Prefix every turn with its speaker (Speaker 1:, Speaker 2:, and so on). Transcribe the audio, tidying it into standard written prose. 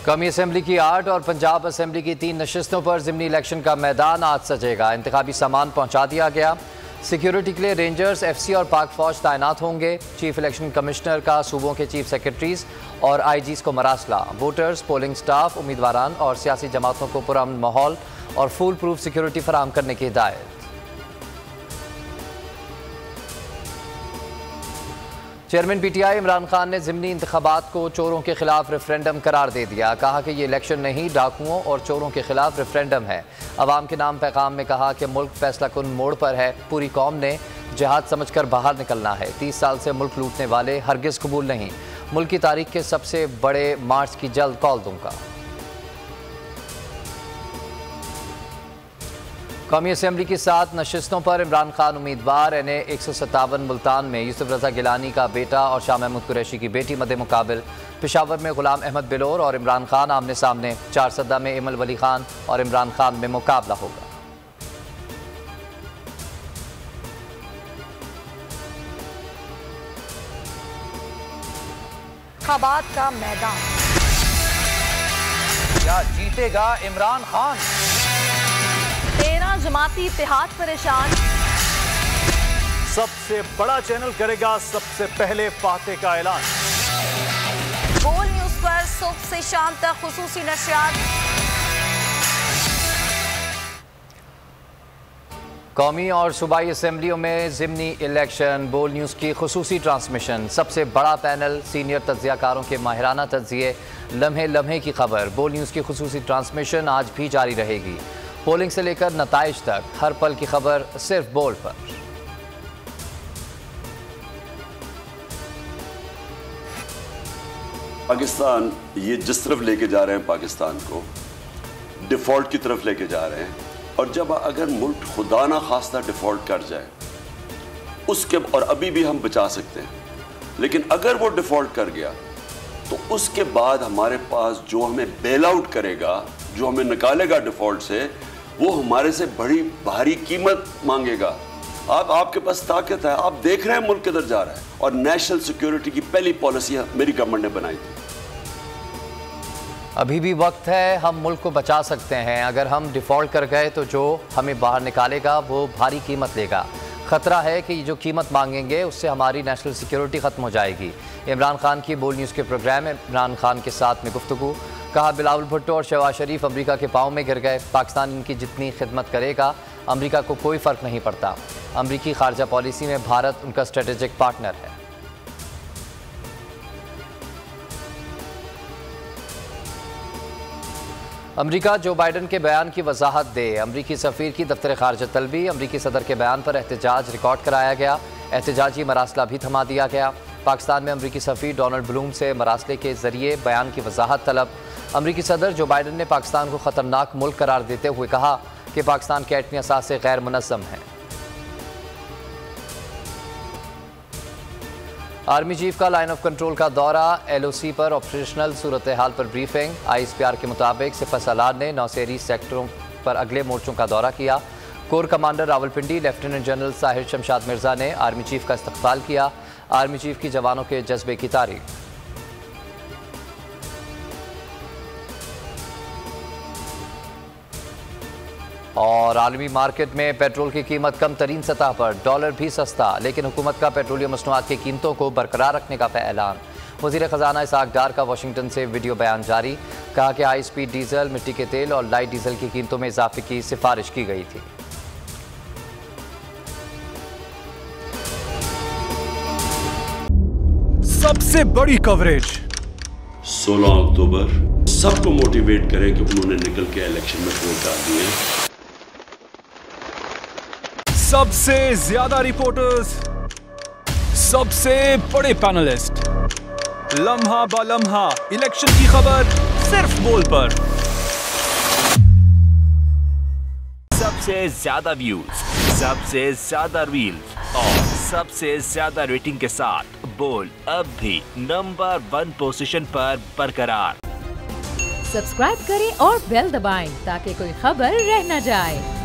Speaker 1: कौमी असम्बली की 8 और पंजाब असम्बली की 3 नशिस्तों पर ज़िमनी इलेक्शन का मैदान आज सजेगा। इंतखाबी सामान पहुँचा दिया गया। सिक्योरिटी के लिए रेंजर्स, FC और पाक फौज तैनात होंगे। चीफ इलेक्शन कमिश्नर का सूबों के चीफ सेक्रेटरीज और IGs को मरासला। वोटर्स, पोलिंग स्टाफ, उम्मीदवारान और सियासी जमातों को पुरअमन माहौल और फुल प्रूफ सिक्योरिटी फराहम करने की हिदायत। चेयरमैन PTI इमरान खान ने ज़िमनी इंतखाबात को चोरों के खिलाफ रेफरेंडम करार दे दिया। कहा कि ये इलेक्शन नहीं, डाकुओं और चोरों के खिलाफ रेफरेंडम है। अवाम के नाम पैगाम में कहा कि मुल्क फैसला कुन मोड़ पर है। पूरी कौम ने जिहाद समझकर बाहर निकलना है। 30 साल से मुल्क लूटने वाले हरगिज़ कबूल नहीं। मुल्क की तारीख के सबसे बड़े मार्च की जल्द कॉल दूंगा। कौमी असम्बली की 7 नशिस्तों पर इमरान खान उम्मीदवार। NA 157 मुल्तान में यूसुफ रजा गिलानी का बेटा और शाह महमूद कुरैशी की बेटी मद्दे मुकाबिल। पेशावर में गुलाम अहमद बिलोर और इमरान खान आमने सामने। चारसदा में इमल वली खान और इमरान खान में मुकाबला होगा।
Speaker 2: इंतखाबात का मैदान,
Speaker 3: क्या जीतेगा इमरान खान?
Speaker 2: 13 जमाती इत्तेहाद परेशान।
Speaker 3: सबसे बड़ा चैनल करेगा सबसे पहले फाते का ऐलान।
Speaker 2: बोल न्यूज पर सुबह से शाम तक खुसूसी नशरियात।
Speaker 1: कौमी और सूबाई असम्बलियों में ज़िमनी इलेक्शन। बोल न्यूज़ की खुसूसी ट्रांसमिशन। सबसे बड़ा पैनल, सीनियर तज्ज़ियाकारों के माहिराना तज्ज़िये, लम्हे लम्हे की खबर। बोल न्यूज़ की खुसूसी ट्रांसमिशन आज भी जारी रहेगी। पोलिंग से लेकर नताइज तक हर पल की खबर सिर्फ बोल पर।
Speaker 4: पाकिस्तान ये जिस तरफ लेके जा रहे हैं, पाकिस्तान को डिफ़ॉल्ट की तरफ लेके जा रहे हैं। और जब अगर मुल्क खुदा ना खास्ता डिफ़ॉल्ट कर जाए उसके, और अभी भी हम बचा सकते हैं, लेकिन अगर वो डिफ़ॉल्ट कर गया तो उसके बाद हमारे पास जो हमें बेल आउट करेगा, जो हमें निकालेगा डिफ़ॉल्ट से, वो हमारे से बड़ी भारी कीमत मांगेगा। आपके पास ताकत है, आप देख रहे हैं मुल्क किधर जा रहा है। और नेशनल सिक्योरिटी की पहली पॉलिसी मेरी गवर्नमेंट ने बनाई थी।
Speaker 1: अभी भी वक्त है, हम मुल्क को बचा सकते हैं। अगर हम डिफ़ॉल्ट कर गए तो जो हमें बाहर निकालेगा वो भारी कीमत लेगा। ख़तरा है कि जो कीमत मांगेंगे उससे हमारी नेशनल सिक्योरिटी ख़त्म हो जाएगी। इमरान खान की बोल न्यूज़ के प्रोग्राम में इमरान खान के साथ में गुफ्तगू। कहा बिलावल भुट्टो और शहबाज शरीफ अमेरिका के पाँव में गिर गए। पाकिस्तान इनकी जितनी खिदमत करेगा अमेरिका को कोई फ़र्क नहीं पड़ता। अमेरिकी खारजा पॉलिसी में भारत उनका स्ट्रेटेजिक पार्टनर है। अमेरिका जो बाइडन के बयान की वजाहत दे। अमेरिकी सफ़ीर की दफ्तर खारजा तलबी। अमेरिकी सदर के बयान पर एहतजाज रिकॉर्ड कराया गया। एहतजाजी मरासला भी थमा दिया गया। पाकिस्तान में अमेरिकी सफ़ीर डोनाल्ड ब्लूम से मरासले के ज़रिए बयान की वजाहत तलब। अमेरिकी सदर जो बाइडन ने पाकिस्तान को ख़तरनाक मुल्क करार देते हुए कहा कि पाकिस्तान के एटमी असासे गैर मुनज़्ज़म है। आर्मी चीफ का लाइन ऑफ कंट्रोल का दौरा। LOC पर ऑपरेशनल सूरत हाल पर ब्रीफिंग। ISPR के मुताबिक सिपह सालार ने नौसेरी सेक्टरों पर अगले मोर्चों का दौरा किया। Core commander Rawalpindi lieutenant general Sahir Shamshad Mirza ने आर्मी चीफ का इस्तकबाल किया। आर्मी चीफ की जवानों के जज्बे की तारीफ। और आलमी मार्केट में पेट्रोल की कीमत कम तरीन सतह पर। डॉलर भी सस्ता, लेकिन हुकूमत का पेट्रोलियम मसनूआत की कीमतों को बरकरार रखने का ऐलान। वज़ीर ख़जाना इसहाक डार का वाशिंगटन से वीडियो बयान जारी। कहा कि हाई स्पीड डीजल, मिट्टी के तेल और लाइट डीजल की कीमतों में इजाफे की सिफारिश की गई थी।
Speaker 5: सबसे बड़ी कवरेज
Speaker 4: 16 अक्टूबर सबको मोटिवेट करें कि उन्होंने निकल के इलेक्शन में वोट डाल दिए।
Speaker 5: सबसे ज्यादा रिपोर्टर्स, सबसे बड़े पैनलिस्ट, लम्हा बा लम्हा इलेक्शन की खबर सिर्फ बोल पर।
Speaker 6: सबसे ज्यादा व्यूज, सबसे ज्यादा रील्स और सबसे ज्यादा रेटिंग के साथ बोल अब भी नंबर 1 पोजीशन पर बरकरार।
Speaker 7: सब्सक्राइब करें और बेल दबाएं ताकि कोई खबर रह न जाए।